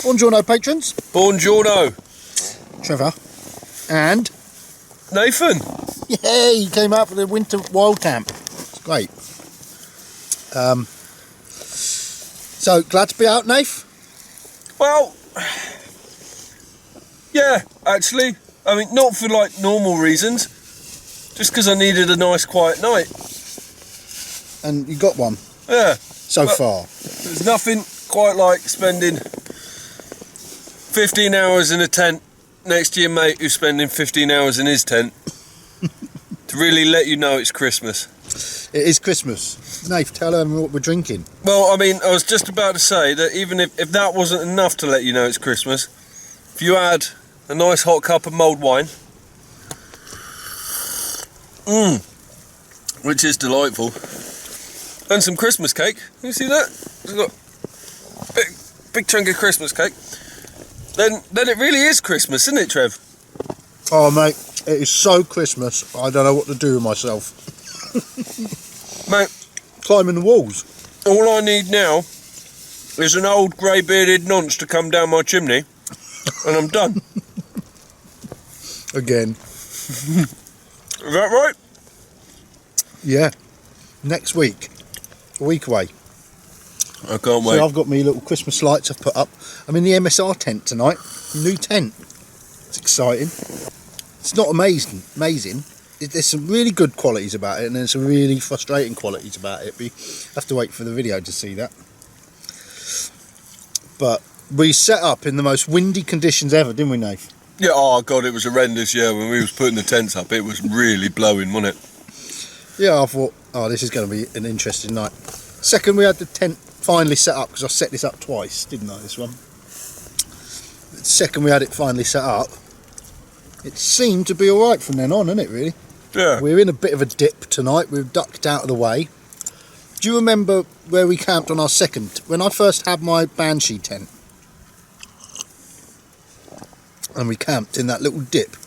Buongiorno, patrons. Buongiorno. Trevor. And Nathan. yay, he came out for the winter wild camp. It's great. So, glad to be out, Nath? Well, yeah, actually. I mean, not for like normal reasons. Just because I needed a nice quiet night. And you got one Yeah. so far. There's nothing quite like spending 15 hours in a tent next to your mate who's spending 15 hours in his tent to really let you know it's Christmas. It is Christmas. Nath, tell them what we're drinking. Well, I mean, I was just about to say that even if that wasn't enough to let you know it's Christmas, if you had a nice hot cup of mulled wine, which is delightful, and some Christmas cake, you see that? It's got a big chunk of Christmas cake. Then it really is Christmas, isn't it, Trev? Oh, mate, it is so Christmas, I don't know what to do with myself. Mate, Climbing the walls. all I need now is an old grey-bearded nonce to come down my chimney, and I'm done. Again. Is that right? Yeah. Next week. A week away. I can't wait. So I've got me little Christmas lights I've put up. I'm in the MSR tent tonight. New tent. It's exciting. It's not amazing. There's some really good qualities about it, and there's some really frustrating qualities about it. But you have to wait for the video to see that. But we set up in the most windy conditions ever, didn't we, Nath? Yeah, oh god, it was horrendous, yeah, when we was putting the tents up, it was really blowing, wasn't it? Yeah, I thought, oh, this is going to be an interesting night. Second, we had the tent finally set up, because I set this up twice, didn't I, this one? Second, we had it finally set up. It seemed to be alright from then on, isn't it, really? Yeah. We're in a bit of a dip tonight. We've ducked out of the way. Do you remember where we camped on our second? When I first had my Banshee tent, and we camped in that little dip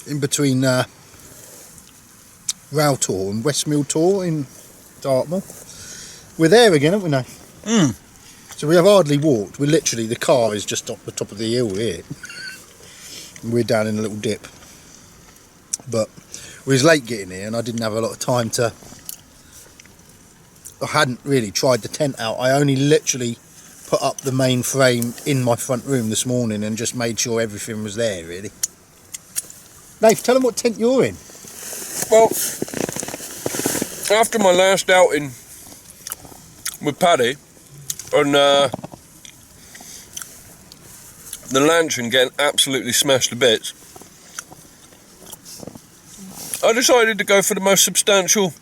in between Rowtor and Westmill Tor in Dartmoor. We're there again, haven't we, now? So we have hardly walked. We're literally, the car is just up the top of the hill here. And we're down in a little dip. But we was late getting here, and I didn't have a lot of time to... I hadn't really tried the tent out. I only literally put up the main frame in my front room this morning and just made sure everything was there, really. Nath, tell them what tent you're in. Well, after my last outing with Paddy, and the lantern getting absolutely smashed to bits, I decided to go for the most substantial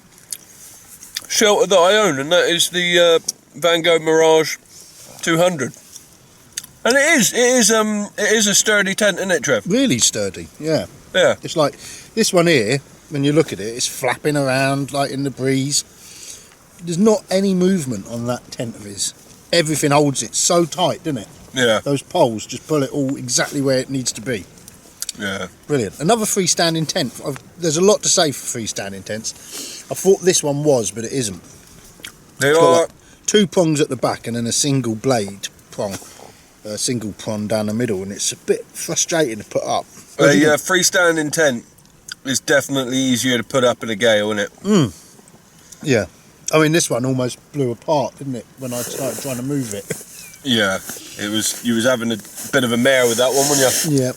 shelter that I own, and that is the Van Gogh Mirage 200. And it is a sturdy tent, isn't it, Trev? Really sturdy, yeah. Yeah. It's like this one here, when you look at it, it's flapping around like in the breeze. There's not any movement on that tent of his. Everything holds it so tight, doesn't it? Yeah. Those poles just pull it all exactly where it needs to be. Yeah. Brilliant. Another freestanding tent. There's a lot to say for freestanding tents. I thought this one was, but it isn't. They It's got are. like 2 prongs at the back and then a single blade prong. A single prong down the middle, and it's a bit frustrating to put up. A freestanding tent is definitely easier to put up in a gale, isn't it? Yeah. I mean, this one almost blew apart, didn't it, when I started trying to move it? Yeah. It was. You was having a bit of a mare with that one, weren't you? Yeah.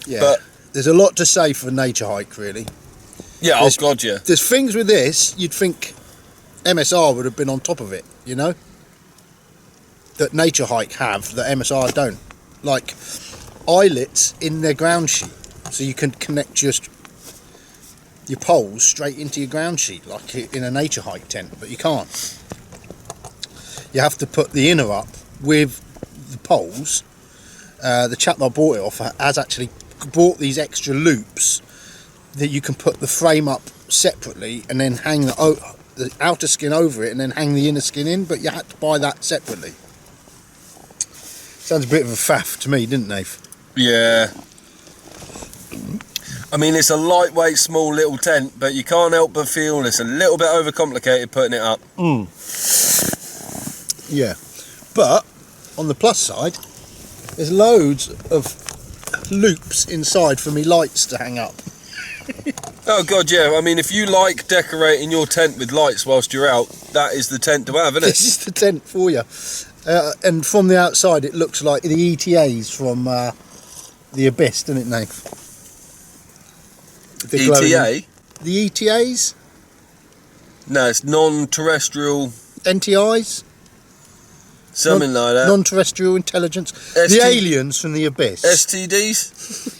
Yeah. But there's a lot to say for Nature Hike, really. yeah. There's- Oh god, yeah. There's things with this, you'd think MSR would have been on top of it, you know? That Nature Hike have, that MSR don't. Like eyelets in their ground sheet, so you can connect your poles straight into your ground sheet, like in a Nature Hike tent, but you can't. You have to put the inner up with the poles. The chap that I bought it off has actually bought these extra loops that you can put the frame up separately and then hang the outer skin over it and then hang the inner skin in, but you had to buy that separately. Sounds a bit of a faff to me, didn't they? Yeah. I mean, it's a lightweight, small little tent, but you can't help but feel it's a little bit overcomplicated putting it up. Yeah. But on the plus side, There's loads of loops inside for me lights to hang up. Oh god, yeah. I mean, if you like decorating your tent with lights whilst you're out, that is the tent to have, isn't it? This is the tent for you. And from the outside, it looks like the ETAs from the Abyss, doesn't it, Nate? The glowing- ETA? The ETAs? No, it's non-terrestrial, NTIs? something like that. Non-terrestrial intelligence. The aliens from the Abyss. STDs?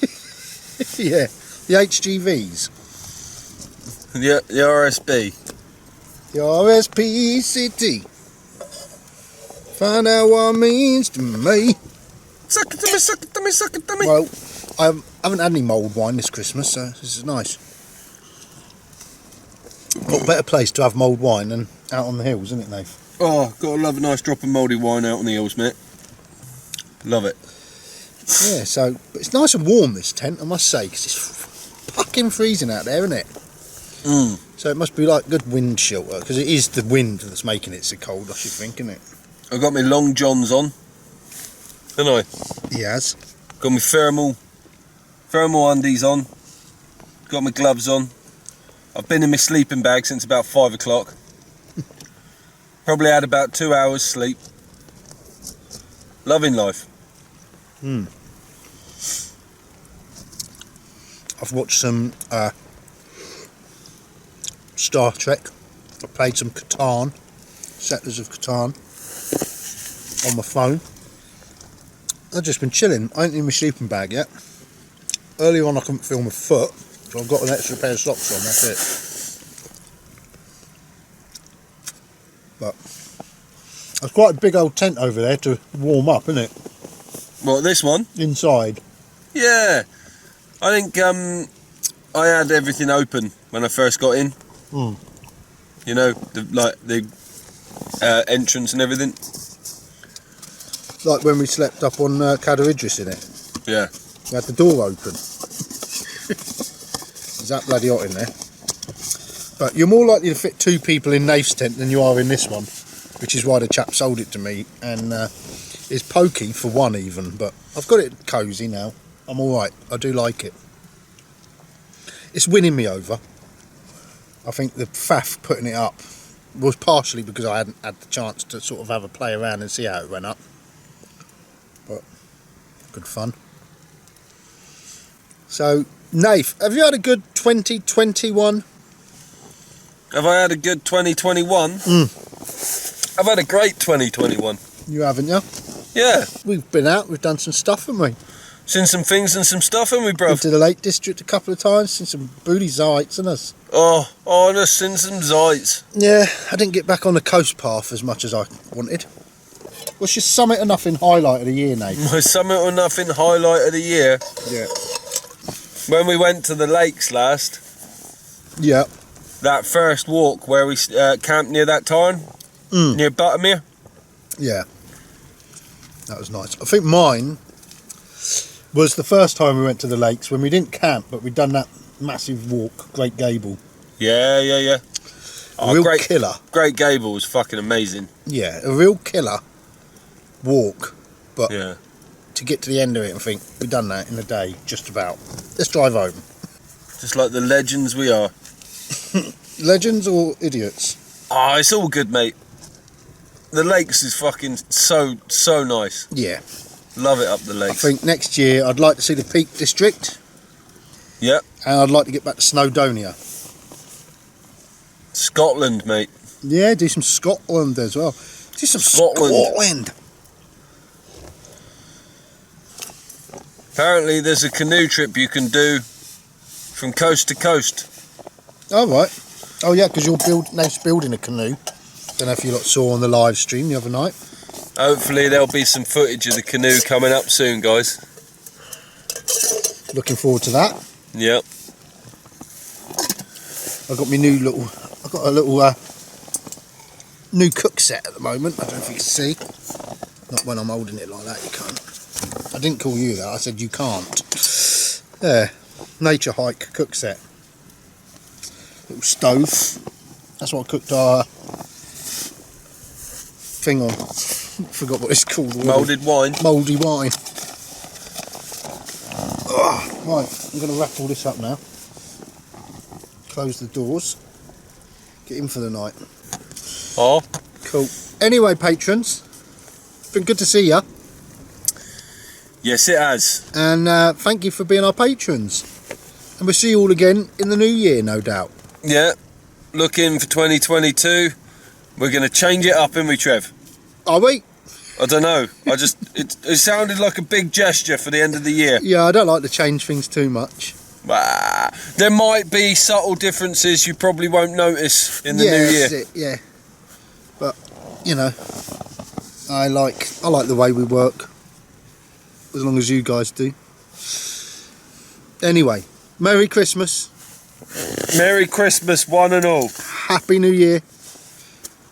Yeah. The HGVs. The RSB. The RSPCT. Find out what it means to me. Suck it to me, suck it to me, suck it to me. Well, I haven't had any mulled wine this Christmas, so this is nice. What better place to have mulled wine than out on the hills, isn't it, Nate? Oh, gotta love a nice drop of mouldy wine out on the hills, mate. Love it. Yeah, so but it's nice and warm, this tent, I must say, because it's fucking freezing out there, isn't it? Mm. So it must be like good wind shelter, because it is the wind that's making it so cold, I should think, isn't it? I've got my long johns on, haven't I? He has. Got my thermal undies on. Got my gloves on. I've been in my sleeping bag since about 5 o'clock. Probably had about 2 hours sleep. Loving life. I've watched some Star Trek. I played some Catan, Settlers of Catan, on my phone. I've just been chilling. I ain't in my sleeping bag yet. Earlier on I couldn't feel my foot, so I've got an extra pair of socks on, that's it. But it's quite a big old tent over there to warm up, isn't it? What, this one? Inside. Yeah. I think I had everything open when I first got in. Mm. You know, the entrance and everything. Like when we slept up on Cadair Idris in it. Yeah. We had the door open. Is that bloody hot in there? But you're more likely to fit 2 people in Nafe's tent than you are in this one, which is why the chap sold it to me. And it's pokey for one even, but I've got it cosy now. I'm alright. I do like it. It's winning me over. I think the faff putting it up was partially because I hadn't had the chance to sort of have a play around and see how it went up. But good fun. So, Nafe, have you had a good 2021? Have I had a good 2021? I've had a great 2021. You haven't, you? Yeah. We've been out, we've done some stuff, haven't we? Seen some things and some stuff, haven't we, Been bruv? to the Lake District a couple of times, seen some booty sights and us. Oh, I've seen some zites. Yeah, I didn't get back on the coast path as much as I wanted. What's your summit or nothing highlight of the year, Nate? My summit or nothing highlight of the year. Yeah. When we went to the lakes last, Yeah. that first walk where we camped near that tarn, near Buttermere. Yeah. That was nice. I think mine was the first time we went to the lakes when we didn't camp, but we'd done that massive walk, Great Gable. Yeah. A real killer. Great Gable was fucking amazing. Yeah, a real killer walk. But Yeah. to get to the end of it and think, we've done that in a day, just about. Let's drive home. Just like the legends we are. Legends or idiots? Oh, it's all good, mate. The lakes is fucking so nice. Yeah. Love it up the I lakes. think next year I'd like to see the Peak District. Yep. And I'd like to get back to Snowdonia. Scotland, mate. Yeah, do some Scotland as well. Do some Scotland. Scotland. Apparently there's a canoe trip you can do from coast to coast. All right. Oh yeah, because Nate's building a canoe. Don't know if you lot saw on the live stream the other night. Hopefully there'll be some footage of the canoe coming up soon, guys. Looking forward to that. Yep. I've got a little new cook set at the moment. I don't know if you can see. Not when I'm holding it like that, you can't. I didn't call you that, I said you can't. There, nature hike cook set. Little stove. That's what I cooked our thing on. Forgot what it's called. Moulded wine. Mouldy wine. Right, I'm going to wrap all this up now. Close the doors. Get in for the night. Oh, Cool. Anyway, patrons, been good to see ya. yes, it has. And thank you for being our patrons. And we'll see you all again in the new year, no doubt. Yeah, looking for 2022. We're going to change it up, ain't we, Trev? Are we? I don't know. It sounded like a big gesture for the end of the year. Yeah, I don't like to change things too much. There might be subtle differences you probably won't notice in the new year. That's it, yeah. But, you know, I like the way we work. As long as you guys do. Anyway, Merry Christmas. Merry Christmas, one and all. Happy New Year.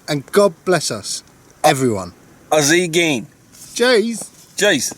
And God bless us, everyone. Azigeen. Jays. Jace.